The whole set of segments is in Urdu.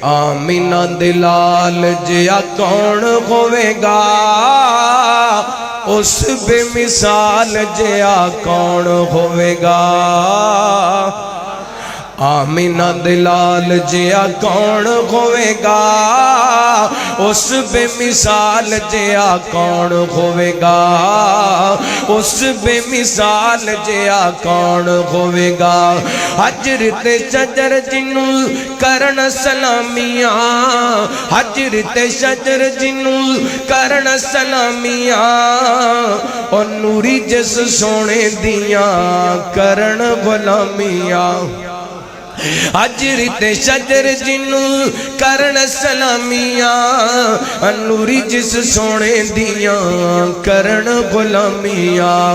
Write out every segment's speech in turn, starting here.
آمینہ دے لال جیا کون ہوئے گا اس بے مثال جیا کون ہوئے گا آمینہ دے لال جیا کون ہوئے گا اس بے مثال جیا کون ہوئے گا اس بے مثال جیا کون ہوئے گا حجر تے شجر جنوں کرن سلامیاں حجر تے شجر جنوں کرن سلامیاں اور نوری جس سونے دیاں کرن غلامیاں حجر تے شجر جنوں کرن سلامیاں نوری جس سونے دیاں کرن غلامیاں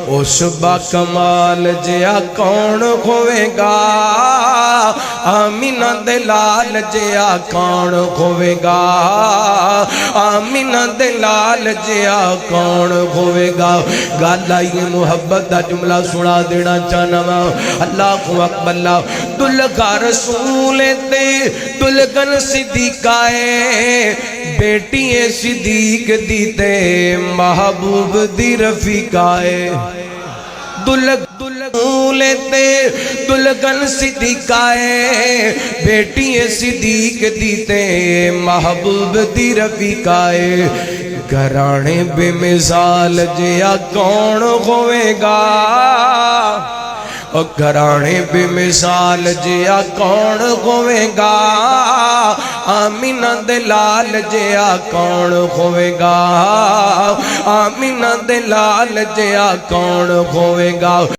اس با کمال جیا کون ہوئے گا آمینہ دے لال جیا کون ہوئے گا آمینہ دے لال جیا کون ہوئے گا گالائی محبت دا جملہ سنا دینا چاہنا اللہ اکبر اللہ دلگا رسول تے دلگن صدیقائے بیٹی صدیق دیتے محبوب دی رفیقائے دلگن تے دلگن صدیقائے بیٹی صدیق دیتے محبوب دی رفیقائے گھرانے بے مثال جیا کون ہوئے گا گھرانے بے مثال جیا کون ہوئے گا آمینہ دے لال جیا کون ہوئے گا آمینہ دے لال جیا کون ہوئے گا